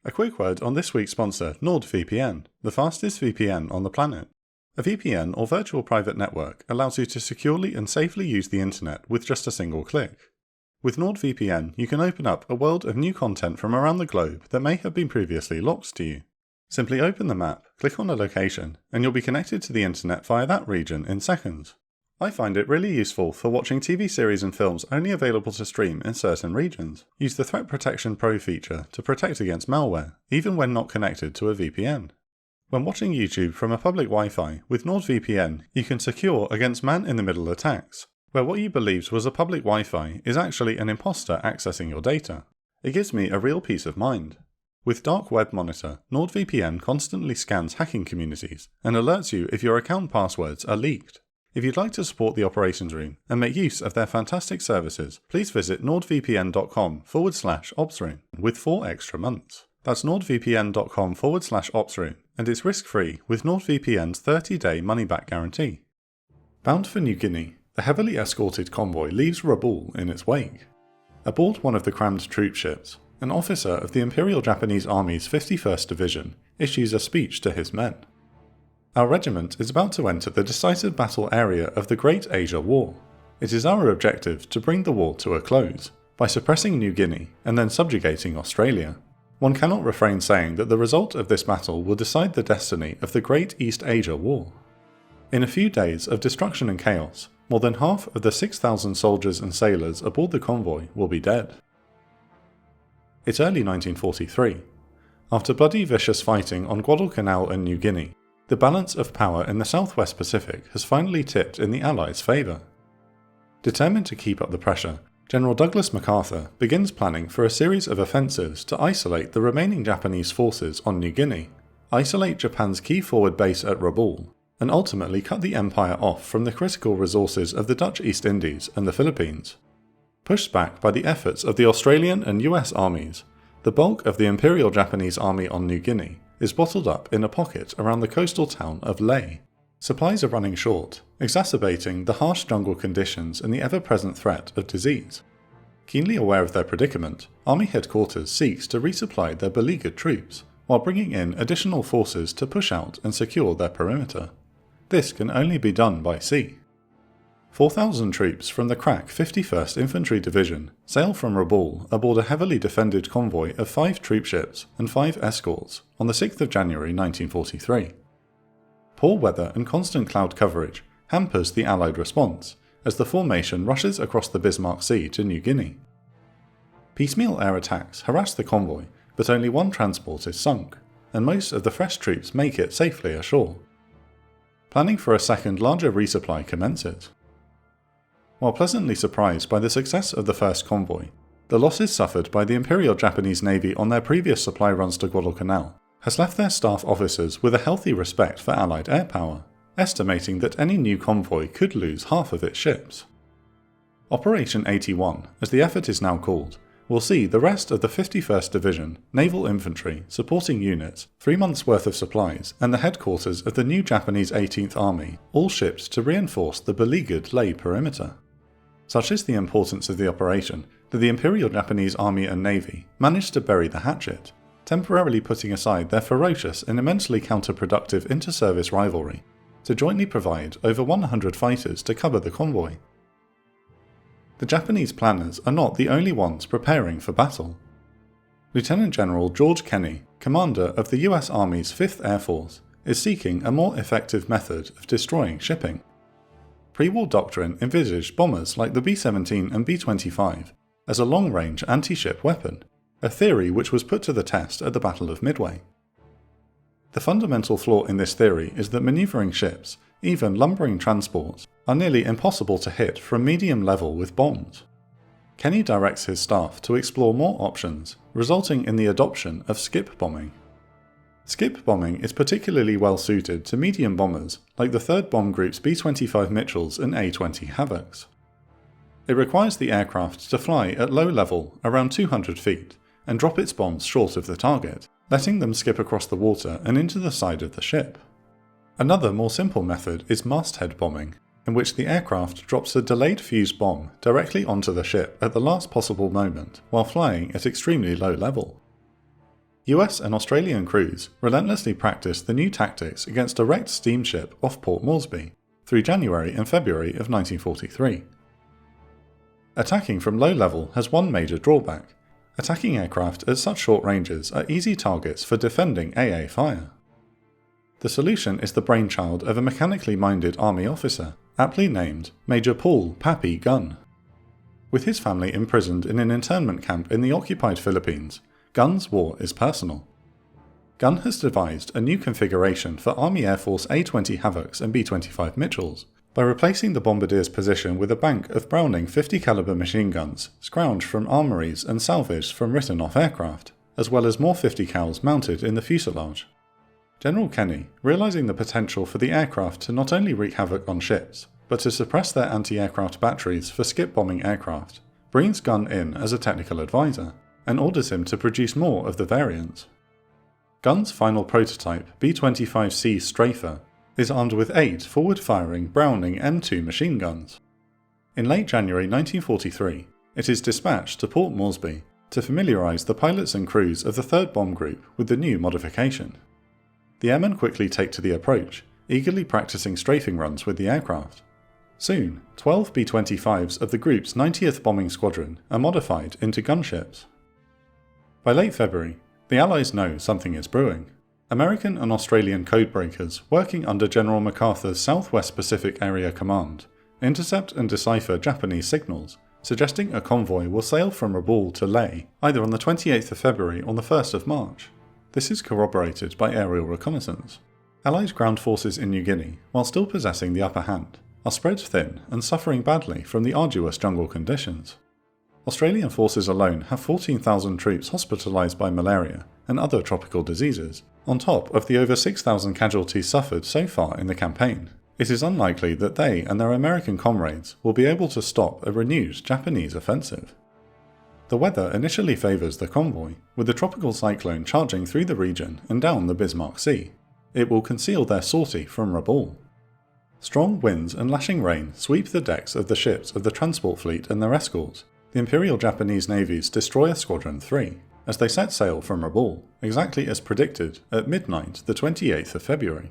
A quick word on this week's sponsor, NordVPN, the fastest VPN on the planet. A VPN or virtual private network allows you to securely and safely use the internet with just a single click. With NordVPN, you can open up a world of new content from around the globe that may have been previously locked to you. Simply open the map, click on a location, and you'll be connected to the internet via that region in seconds. I find it really useful for watching TV series and films only available to stream in certain regions. Use the Threat Protection Pro feature to protect against malware, even when not connected to a VPN. When watching YouTube from a public Wi-Fi, with NordVPN, you can secure against man-in-the-middle attacks, where what you believed was a public Wi-Fi is actually an imposter accessing your data. It gives me a real peace of mind. With Dark Web Monitor, NordVPN constantly scans hacking communities and alerts you if your account passwords are leaked. If you'd like to support the operations room and make use of their fantastic services, please visit nordvpn.com/opsroom with 4 extra months. That's nordvpn.com/opsroom, and it's risk-free with NordVPN's 30-day money-back guarantee. Bound for New Guinea, the heavily escorted convoy leaves Rabaul in its wake. Aboard one of the crammed troop ships, an officer of the Imperial Japanese Army's 51st Division issues a speech to his men. Our regiment is about to enter the decisive battle area of the Great Asia War. It is our objective to bring the war to a close, by suppressing New Guinea and then subjugating Australia. One cannot refrain saying that the result of this battle will decide the destiny of the Great East Asia War. In a few days of destruction and chaos, more than half of the 6,000 soldiers and sailors aboard the convoy will be dead. It's early 1943. After bloody vicious fighting on Guadalcanal and New Guinea, the balance of power in the Southwest Pacific has finally tipped in the Allies' favour. Determined to keep up the pressure, General Douglas MacArthur begins planning for a series of offensives to isolate the remaining Japanese forces on New Guinea, isolate Japan's key forward base at Rabaul, and ultimately cut the empire off from the critical resources of the Dutch East Indies and the Philippines. Pushed back by the efforts of the Australian and US armies, the bulk of the Imperial Japanese Army on New Guinea is bottled up in a pocket around the coastal town of Lae. Supplies are running short, exacerbating the harsh jungle conditions and the ever-present threat of disease. Keenly aware of their predicament, Army headquarters seeks to resupply their beleaguered troops, while bringing in additional forces to push out and secure their perimeter. This can only be done by sea. 4,000 troops from the crack 51st Infantry Division sail from Rabaul aboard a heavily defended convoy of 5 troopships and 5 escorts on the 6th of January 1943. Poor weather and constant cloud coverage hampers the Allied response as the formation rushes across the Bismarck Sea to New Guinea. Piecemeal air attacks harass the convoy, but only one transport is sunk, and most of the fresh troops make it safely ashore. Planning for a second larger resupply commences. While pleasantly surprised by the success of the first convoy, the losses suffered by the Imperial Japanese Navy on their previous supply runs to Guadalcanal has left their staff officers with a healthy respect for Allied air power, estimating that any new convoy could lose half of its ships. Operation 81, as the effort is now called, will see the rest of the 51st Division, Naval Infantry, supporting units, 3 months' worth of supplies, and the headquarters of the new Japanese 18th Army, all shipped to reinforce the beleaguered Lae perimeter. Such is the importance of the operation that the Imperial Japanese Army and Navy managed to bury the hatchet, temporarily putting aside their ferocious and immensely counterproductive inter-service rivalry to jointly provide over 100 fighters to cover the convoy. The Japanese planners are not the only ones preparing for battle. Lieutenant General George Kenney, commander of the US Army's 5th Air Force, is seeking a more effective method of destroying shipping. Pre-war doctrine envisaged bombers like the B-17 and B-25 as a long-range anti-ship weapon, a theory which was put to the test at the Battle of Midway. The fundamental flaw in this theory is that manoeuvring ships, even lumbering transports, are nearly impossible to hit from medium level with bombs. Kenney directs his staff to explore more options, resulting in the adoption of skip bombing. Skip bombing is particularly well suited to medium bombers like the 3rd Bomb Group's B-25 Mitchells and A-20 Havocs. It requires the aircraft to fly at low level, around 200 feet, and drop its bombs short of the target, letting them skip across the water and into the side of the ship. Another more simple method is masthead bombing, in which the aircraft drops a delayed fuse bomb directly onto the ship at the last possible moment while flying at extremely low level. US and Australian crews relentlessly practiced the new tactics against a wrecked steamship off Port Moresby through January and February of 1943. Attacking from low level has one major drawback. Attacking aircraft at such short ranges are easy targets for defending AA fire. The solution is the brainchild of a mechanically minded army officer, aptly named Major Paul "Pappy" Gunn. With his family imprisoned in an internment camp in the occupied Philippines, Gunn's war is personal. Gunn has devised a new configuration for Army Air Force A-20 Havocs and B-25 Mitchells by replacing the bombardier's position with a bank of Browning 50 caliber machine guns scrounged from armories and salvaged from written-off aircraft, as well as more 50 cals mounted in the fuselage. General Kenny, realizing the potential for the aircraft to not only wreak havoc on ships, but to suppress their anti-aircraft batteries for skip-bombing aircraft, brings Gunn in as a technical advisor, and orders him to produce more of the variants. Gunn's final prototype, B-25C Strafer, is armed with 8 forward-firing Browning M2 machine guns. In late January 1943, it is dispatched to Port Moresby to familiarise the pilots and crews of the 3rd Bomb Group with the new modification. The airmen quickly take to the approach, eagerly practising strafing runs with the aircraft. Soon, 12 B-25s of the group's 90th Bombing Squadron are modified into gunships. By late February, the Allies know something is brewing. American and Australian codebreakers working under General MacArthur's Southwest Pacific Area Command intercept and decipher Japanese signals, suggesting a convoy will sail from Rabaul to Lae either on the 28th of February or the 1st of March. This is corroborated by aerial reconnaissance. Allied ground forces in New Guinea, while still possessing the upper hand, are spread thin and suffering badly from the arduous jungle conditions. Australian forces alone have 14,000 troops hospitalised by malaria and other tropical diseases, on top of the over 6,000 casualties suffered so far in the campaign. It is unlikely that they and their American comrades will be able to stop a renewed Japanese offensive. The weather initially favours the convoy, with the tropical cyclone charging through the region and down the Bismarck Sea. It will conceal their sortie from Rabaul. Strong winds and lashing rain sweep the decks of the ships of the transport fleet and their escorts, the Imperial Japanese Navy's Destroyer Squadron 3, as they set sail from Rabaul, exactly as predicted, at midnight the 28th of February.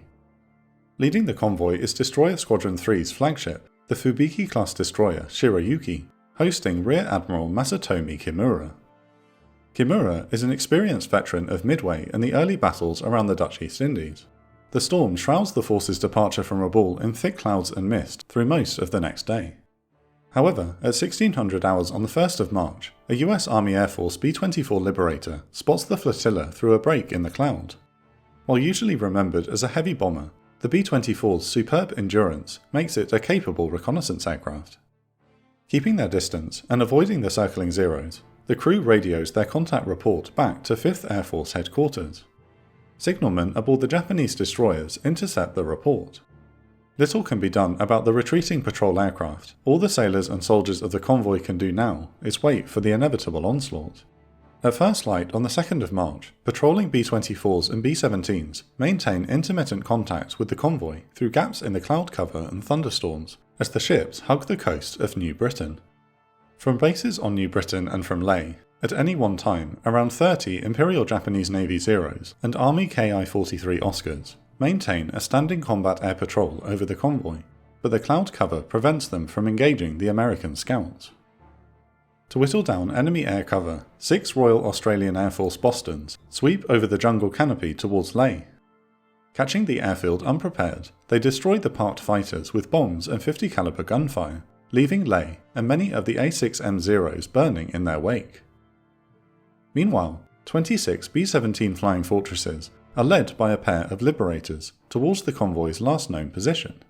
Leading the convoy is Destroyer Squadron 3's flagship, the Fubiki-class destroyer Shirayuki, hosting Rear Admiral Masatomi Kimura. Kimura is an experienced veteran of Midway and the early battles around the Dutch East Indies. The storm shrouds the force's departure from Rabaul in thick clouds and mist through most of the next day. However, at 1600 hours on the 1st of March, a US Army Air Force B-24 Liberator spots the flotilla through a break in the cloud. While usually remembered as a heavy bomber, the B-24's superb endurance makes it a capable reconnaissance aircraft. Keeping their distance and avoiding the circling Zeros, the crew radios their contact report back to 5th Air Force headquarters. Signalmen aboard the Japanese destroyers intercept the report. Little can be done about the retreating patrol aircraft. All the sailors and soldiers of the convoy can do now is wait for the inevitable onslaught. At first light on the 2nd of March, patrolling B-24s and B-17s maintain intermittent contact with the convoy through gaps in the cloud cover and thunderstorms as the ships hug the coast of New Britain. From bases on New Britain and from Lae, at any one time, around 30 Imperial Japanese Navy Zeros and Army Ki-43 Oscars maintain a standing combat air patrol over the convoy, but the cloud cover prevents them from engaging the American scouts. To whittle down enemy air cover, 6 Royal Australian Air Force Bostons sweep over the jungle canopy towards Lae. Catching the airfield unprepared, they destroy the parked fighters with bombs and 50 caliber gunfire, leaving Lae and many of the A6M Zeros burning in their wake. Meanwhile, 26 B-17 Flying Fortresses are led by a pair of Liberators towards the convoy's last known position.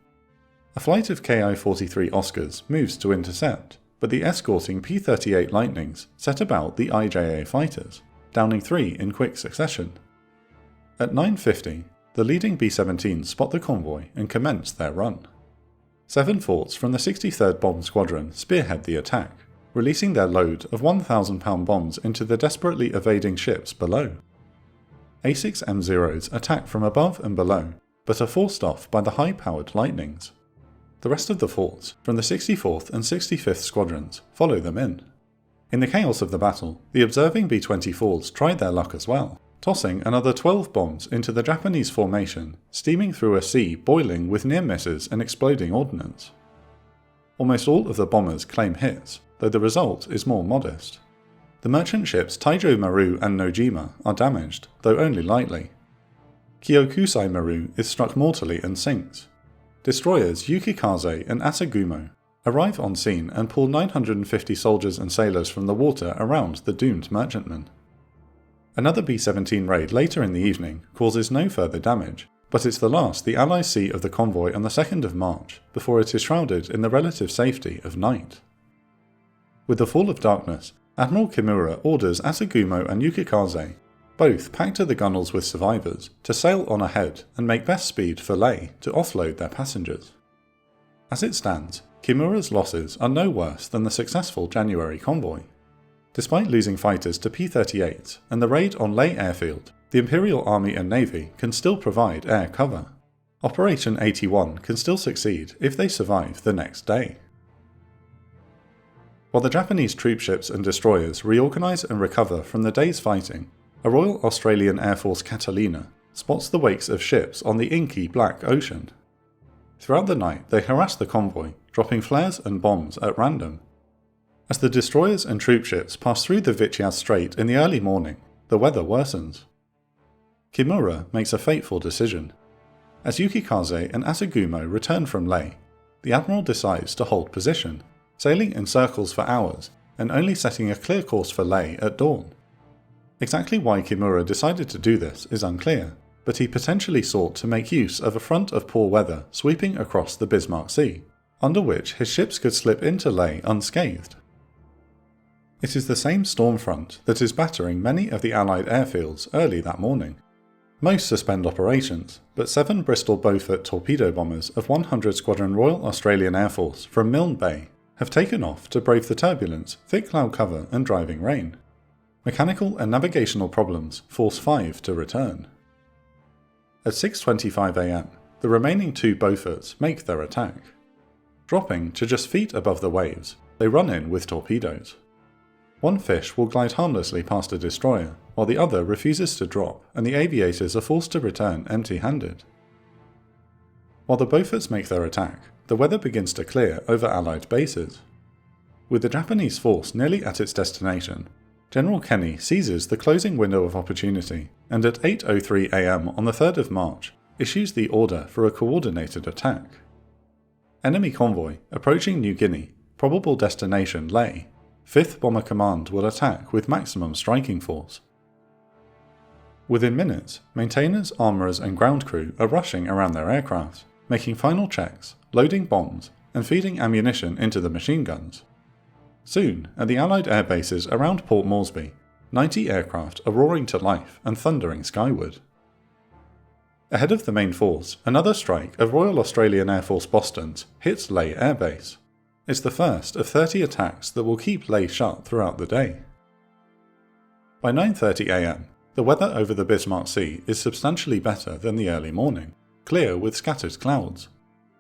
A flight of Ki-43 Oscars moves to intercept, but the escorting P-38 Lightnings set about the IJA fighters, downing 3 in quick succession. At 9:50, the leading B-17s spot the convoy and commence their run. 7 forts from the 63rd Bomb Squadron spearhead the attack, releasing their load of 1,000-pound bombs into the desperately evading ships below. A6M Zeros attack from above and below, but are forced off by the high-powered Lightnings. The rest of the forts, from the 64th and 65th Squadrons, follow them in. In the chaos of the battle, the observing B-24s tried their luck as well, tossing another 12 bombs into the Japanese formation, steaming through a sea boiling with near misses and exploding ordnance. Almost all of the bombers claim hits, though the result is more modest. The merchant ships Taijo Maru and Nojima are damaged, though only lightly. Kyokusai Maru is struck mortally and sinks. Destroyers Yukikaze and Asagumo arrive on scene and pull 950 soldiers and sailors from the water around the doomed merchantman. Another B-17 raid later in the evening causes no further damage, but it's the last the Allies see of the convoy on the 2nd of March before it is shrouded in the relative safety of night. With the fall of darkness, Admiral Kimura orders Asagumo and Yukikaze, both packed to the gunwales with survivors, to sail on ahead and make best speed for Leh to offload their passengers. As it stands, Kimura's losses are no worse than the successful January convoy. Despite losing fighters to P-38s and the raid on Leh airfield, the Imperial Army and Navy can still provide air cover. Operation 81 can still succeed if they survive the next day. While the Japanese troopships and destroyers reorganise and recover from the day's fighting, a Royal Australian Air Force Catalina spots the wakes of ships on the inky Black Ocean. Throughout the night they harass the convoy, dropping flares and bombs at random. As the destroyers and troopships pass through the Vityaz Strait in the early morning, the weather worsens. Kimura makes a fateful decision. As Yukikaze and Asagumo return from Leh, the Admiral decides to hold position, sailing in circles for hours and only setting a clear course for Leh at dawn. Exactly why Kimura decided to do this is unclear, but he potentially sought to make use of a front of poor weather sweeping across the Bismarck Sea, under which his ships could slip into Leh unscathed. It is the same storm front that is battering many of the Allied airfields early that morning. Most suspend operations, but 7 Bristol Beaufort torpedo bombers of 100 Squadron Royal Australian Air Force from Milne Bay have taken off to brave the turbulence, thick cloud cover and driving rain. Mechanical and navigational problems force 5 to return. At 6:25 am, the remaining 2 Beauforts make their attack. Dropping to just feet above the waves, they run in with torpedoes. One fish will glide harmlessly past a destroyer, while the other refuses to drop and the aviators are forced to return empty-handed. While the Beauforts make their attack, the weather begins to clear over Allied bases. With the Japanese force nearly at its destination, General Kenny seizes the closing window of opportunity and at 8:03 am on the 3rd of March issues the order for a coordinated attack. Enemy convoy approaching New Guinea, probable destination Leh. 5th Bomber Command will attack with maximum striking force. Within minutes, maintainers, armourers and ground crew are rushing around their aircraft, making final checks, loading bombs and feeding ammunition into the machine guns. Soon, at the Allied air bases around Port Moresby, 90 aircraft are roaring to life and thundering skyward. Ahead of the main force, another strike of Royal Australian Air Force Boston's hits Leh Air Base. It's the first of 30 attacks that will keep Leh shut throughout the day. By 9:30 am, the weather over the Bismarck Sea is substantially better than the early morning, clear with scattered clouds.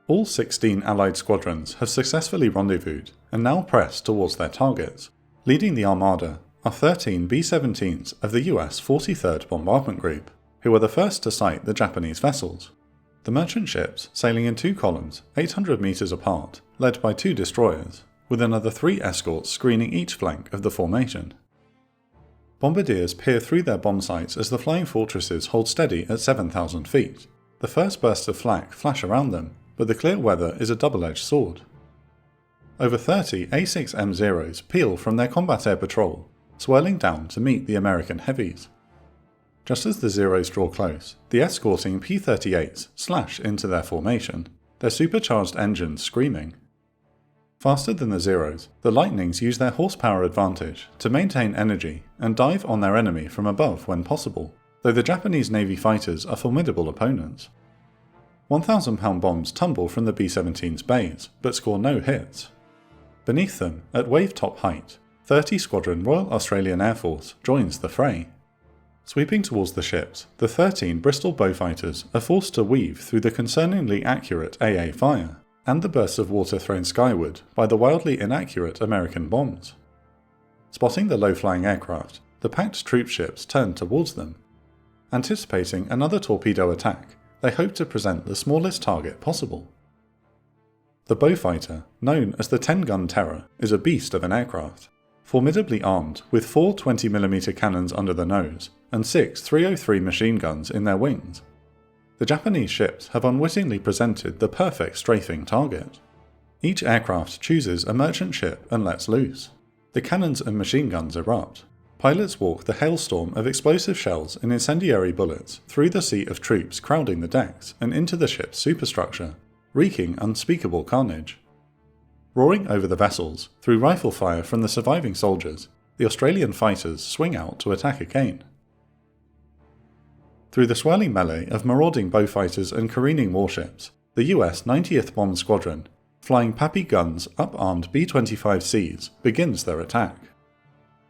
All 16 Allied squadrons have successfully rendezvoused and now press towards their targets. Leading the armada are 13 B-17s of the US 43rd Bombardment Group, who are the first to sight the Japanese vessels. The merchant ships sailing in 2 columns, 800 metres apart, led by 2 destroyers, with another 3 escorts screening each flank of the formation. Bombardiers peer through their bomb sights as the flying fortresses hold steady at 7,000 feet. The first bursts of flak flash around them, but the clear weather is a double-edged sword. Over 30 A6M0s peel from their combat air patrol, swirling down to meet the American heavies. Just as the Zeros draw close, the escorting P-38s slash into their formation, their supercharged engines screaming. Faster than the Zeros, the Lightnings use their horsepower advantage to maintain energy and dive on their enemy from above when possible, though the Japanese Navy fighters are formidable opponents. 1,000-pound bombs tumble from the B-17's bays, but score no hits. Beneath them, at wave-top height, 30 Squadron Royal Australian Air Force joins the fray. Sweeping towards the ships, the 13 Bristol Beaufighters are forced to weave through the concerningly accurate AA fire, and the bursts of water thrown skyward by the wildly inaccurate American bombs. Spotting the low-flying aircraft, the packed troop ships turn towards them. Anticipating another torpedo attack, they hoped to present the smallest target possible. The Beaufighter, known as the 10-gun Terror, is a beast of an aircraft, formidably armed with 4 20mm cannons under the nose and 6 303 machine guns in their wings. The Japanese ships have unwittingly presented the perfect strafing target. Each aircraft chooses a merchant ship and lets loose. The cannons and machine guns erupt. Pilots walk the hailstorm of explosive shells and incendiary bullets through the sea of troops crowding the decks and into the ship's superstructure, wreaking unspeakable carnage. Roaring over the vessels, through rifle fire from the surviving soldiers, the Australian fighters swing out to attack again. Through the swirling melee of marauding Beaufighters and careening warships, the US 90th Bomb Squadron, flying Pappy guns up-armed B-25Cs, begins their attack.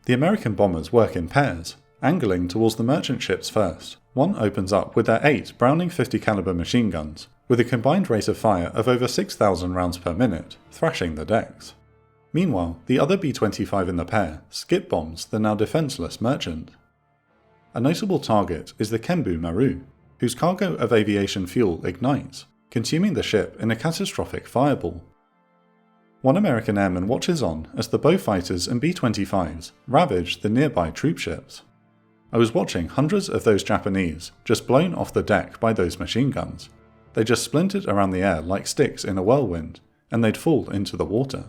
The American bombers work in pairs, angling towards the merchant ships first. One opens up with their 8 Browning 50 caliber machine guns, with a combined rate of fire of over 6,000 rounds per minute, thrashing the decks. Meanwhile, the other B-25 in the pair skip bombs the now defenceless merchant. A notable target is the Kembu Maru, whose cargo of aviation fuel ignites, consuming the ship in a catastrophic fireball. One American airman watches on as the Beaufighters and B-25s ravage the nearby troopships. I was watching hundreds of those Japanese just blown off the deck by those machine guns. They just splintered around the air like sticks in a whirlwind, and they'd fall into the water.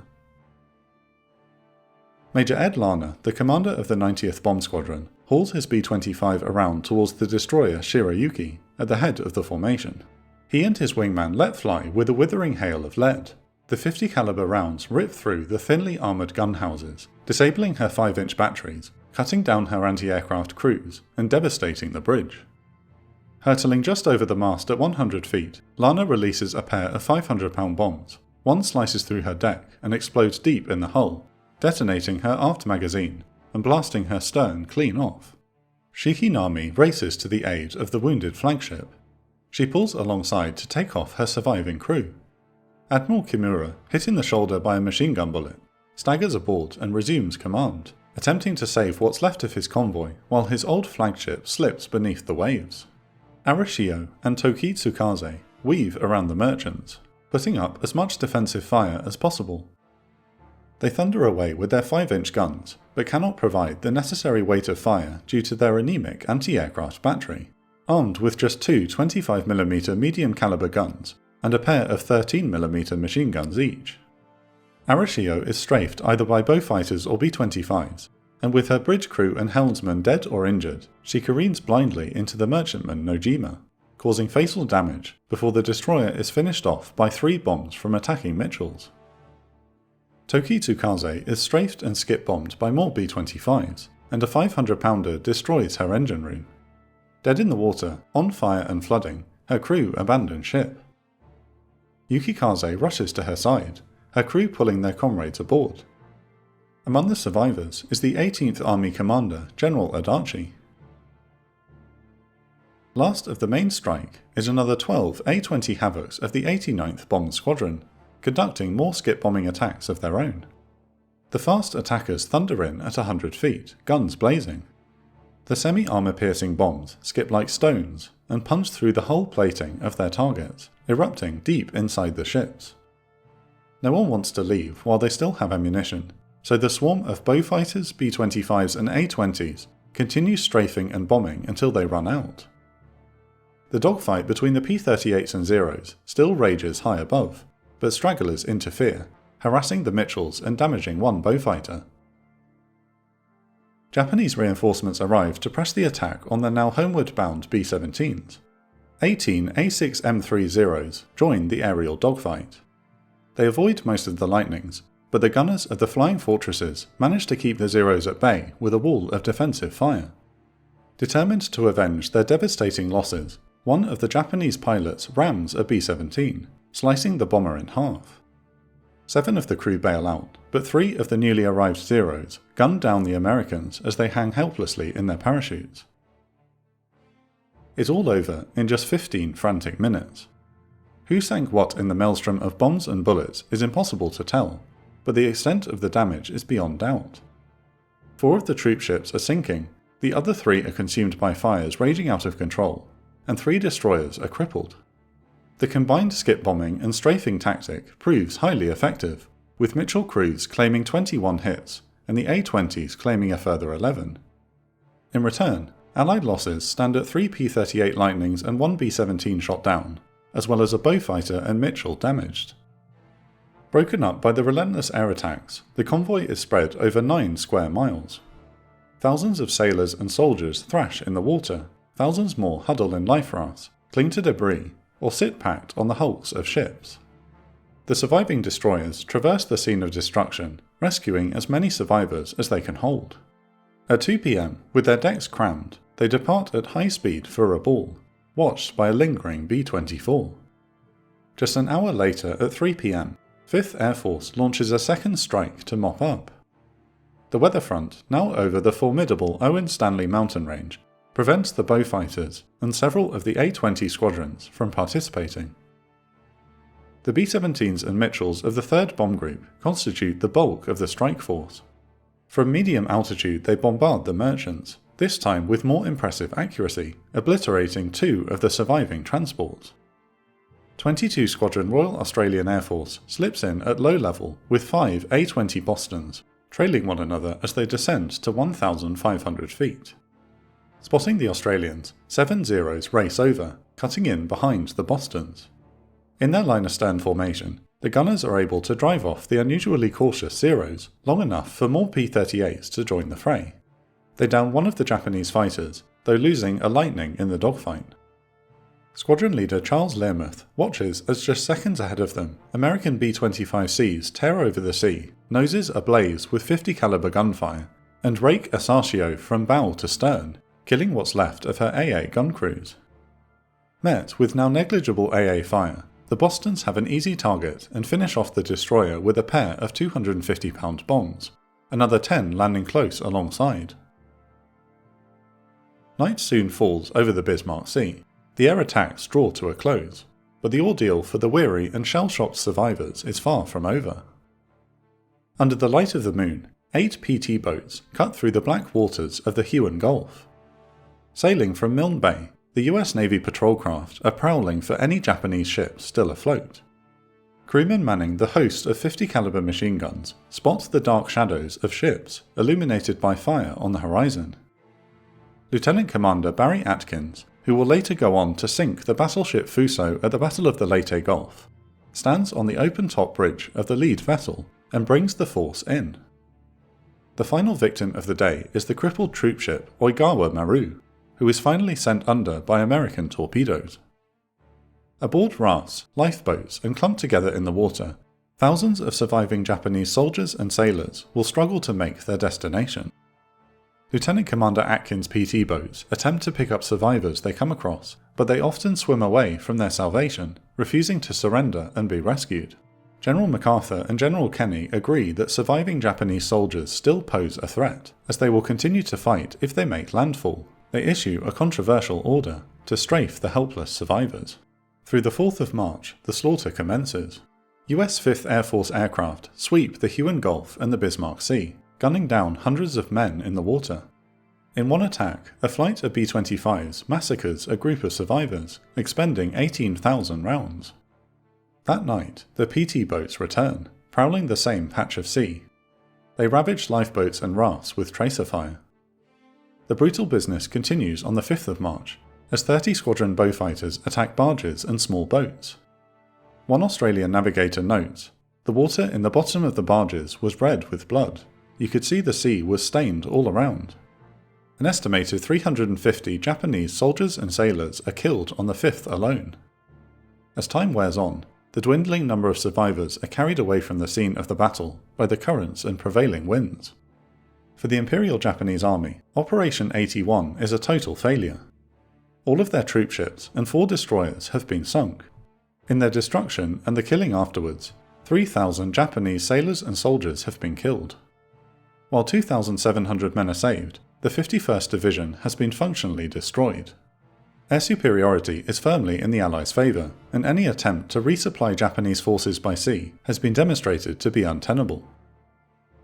Major Ed Larner, the commander of the 90th Bomb Squadron, hauls his B-25 around towards the destroyer Shirayuki at the head of the formation. He and his wingman let fly with a withering hail of lead. The 50 caliber rounds rip through the thinly armoured gun houses, disabling her 5-inch batteries, cutting down her anti-aircraft crews, and devastating the bridge. Hurtling just over the mast at 100 feet, Lana releases a pair of 500-pound bombs. One slices through her deck and explodes deep in the hull, detonating her aft magazine and blasting her stern clean off. Shikinami races to the aid of the wounded flagship. She pulls alongside to take off her surviving crew. Admiral Kimura, hit in the shoulder by a machine gun bullet, staggers aboard and resumes command, attempting to save what's left of his convoy while his old flagship slips beneath the waves. Arashio and Toki Tsukaze weave around the merchants, putting up as much defensive fire as possible. They thunder away with their 5-inch guns, but cannot provide the necessary weight of fire due to their anemic anti-aircraft battery. Armed with just 2 25mm medium caliber guns, and a pair of 13mm machine guns each. Arashio is strafed either by Beaufighters or B-25s, and with her bridge crew and helmsman dead or injured, she careens blindly into the merchantman Nojima, causing fatal damage before the destroyer is finished off by 3 bombs from attacking Mitchells. Toki Tsukaze is strafed and skip-bombed by more B-25s, and a 500-pounder destroys her engine room. Dead in the water, on fire and flooding, her crew abandon ship. Yukikaze rushes to her side, her crew pulling their comrades aboard. Among the survivors is the 18th Army Commander, General Adachi. Last of the main strike is another 12 A-20 Havocs of the 89th Bomb Squadron, conducting more skip-bombing attacks of their own. The fast attackers thunder in at 100 feet, guns blazing. The semi-armour-piercing bombs skip like stones and punch through the hull plating of their targets, erupting deep inside the ships. No one wants to leave while they still have ammunition, so the swarm of Beaufighters, B-25s and A-20s continues strafing and bombing until they run out. The dogfight between the P-38s and Zeros still rages high above, but stragglers interfere, harassing the Mitchells and damaging one Beaufighter. Japanese reinforcements arrive to press the attack on the now homeward-bound B-17s. 18 A6M3 Zeros join the aerial dogfight. They avoid most of the lightnings, but the gunners of the flying fortresses manage to keep the Zeros at bay with a wall of defensive fire. Determined to avenge their devastating losses, one of the Japanese pilots rams a B-17, slicing the bomber in half. 7 of the crew bail out, but 3 of the newly arrived Zeros gun down the Americans as they hang helplessly in their parachutes. It's all over in just 15 frantic minutes. Who sank what in the maelstrom of bombs and bullets is impossible to tell, but the extent of the damage is beyond doubt. 4 of the troop ships are sinking, The other 3 are consumed by fires raging out of control, and 3 destroyers are crippled. The combined skip bombing and strafing tactic proves highly effective, with Mitchell crews claiming 21 hits and the A-20s claiming a further 11. In return, Allied losses stand at 3 P-38 Lightnings and 1 B-17 shot down, as well as a Beaufighter and Mitchell damaged. Broken up by the relentless air attacks, the convoy is spread over 9 square miles. Thousands of sailors and soldiers thrash in the water, thousands more huddle in life rafts, cling to debris, or sit packed on the hulks of ships. The surviving destroyers traverse the scene of destruction, rescuing as many survivors as they can hold. At 2 PM, with their decks crammed, they depart at high speed for Rabaul, watched by a lingering B-24. Just an hour later at 3 PM, 5th Air Force launches a second strike to mop up. The weather front, now over the formidable Owen Stanley mountain range, prevents the Beaufighters and several of the A-20 squadrons from participating. The B-17s and Mitchells of the 3rd Bomb Group constitute the bulk of the strike force. From medium altitude they bombard the merchants, this time with more impressive accuracy, obliterating 2 of the surviving transports. 22 Squadron Royal Australian Air Force slips in at low level with 5 A-20 Bostons, trailing one another as they descend to 1,500 feet. Spotting the Australians, 7 Zeros race over, cutting in behind the Bostons. In their line astern formation, the gunners are able to drive off the unusually cautious Zeros long enough for more P-38s to join the fray. They down one of the Japanese fighters, though losing a Lightning in the dogfight. Squadron leader Charles Learmouth watches as just seconds ahead of them, American B-25Cs tear over the sea, noses ablaze with 50 caliber gunfire, and rake Asashio from bow to stern, killing what's left of her AA gun crews. Met with now negligible AA fire, the Bostons have an easy target and finish off the destroyer with a pair of 250-pound bombs, another 10 landing close alongside. Night soon falls over the Bismarck Sea. The air attacks draw to a close, but the ordeal for the weary and shell-shocked survivors is far from over. Under the light of the moon, 8 PT boats cut through the black waters of the Huon Gulf. Sailing from Milne Bay, the US Navy patrol craft are prowling for any Japanese ships still afloat. Crewmen manning the host of 50 caliber machine guns spot the dark shadows of ships illuminated by fire on the horizon. Lieutenant Commander Barry Atkins, who will later go on to sink the battleship Fuso at the Battle of the Leyte Gulf, stands on the open-top bridge of the lead vessel and brings the force in. The final victim of the day is the crippled troopship Oigawa Maru, who is finally sent under by American torpedoes. Aboard rafts, lifeboats, and clumped together in the water, thousands of surviving Japanese soldiers and sailors will struggle to make their destination. Lieutenant Commander Atkins' PT boats attempt to pick up survivors they come across, but they often swim away from their salvation, refusing to surrender and be rescued. General MacArthur and General Kenny agree that surviving Japanese soldiers still pose a threat, as they will continue to fight if they make landfall. They issue a controversial order to strafe the helpless survivors. Through the 4th of March, the slaughter commences. US 5th Air Force aircraft sweep the Huon Gulf and the Bismarck Sea, gunning down hundreds of men in the water. In one attack, a flight of B-25s massacres a group of survivors, expending 18,000 rounds. That night, the PT boats return, prowling the same patch of sea. They ravage lifeboats and rafts with tracer fire. The brutal business continues on the 5th of March, as 30 squadron Beaufighters attack barges and small boats. One Australian navigator notes, "The water in the bottom of the barges was red with blood. You could see the sea was stained all around." An estimated 350 Japanese soldiers and sailors are killed on the 5th alone. As time wears on, the dwindling number of survivors are carried away from the scene of the battle by the currents and prevailing winds. For the Imperial Japanese Army, Operation 81 is a total failure. All of their troopships and 4 destroyers have been sunk. In their destruction and the killing afterwards, 3,000 Japanese sailors and soldiers have been killed. While 2,700 men are saved, the 51st Division has been functionally destroyed. Air superiority is firmly in the Allies' favour, and any attempt to resupply Japanese forces by sea has been demonstrated to be untenable.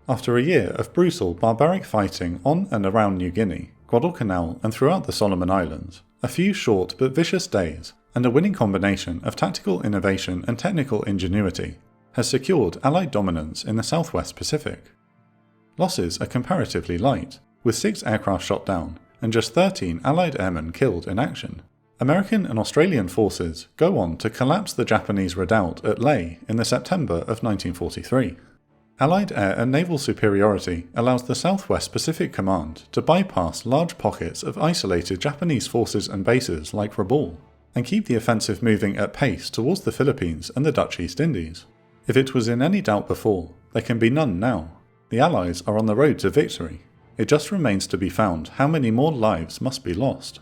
After a year of brutal, barbaric fighting on and around New Guinea, Guadalcanal and throughout the Solomon Islands, a few short but vicious days and a winning combination of tactical innovation and technical ingenuity has secured Allied dominance in the Southwest Pacific. Losses are comparatively light, with 6 aircraft shot down and just 13 Allied airmen killed in action. American and Australian forces go on to collapse the Japanese redoubt at Lae in the September of 1943. Allied air and naval superiority allows the Southwest Pacific Command to bypass large pockets of isolated Japanese forces and bases like Rabaul, and keep the offensive moving at pace towards the Philippines and the Dutch East Indies. If it was in any doubt before, there can be none now. The Allies are on the road to victory. It just remains to be found how many more lives must be lost.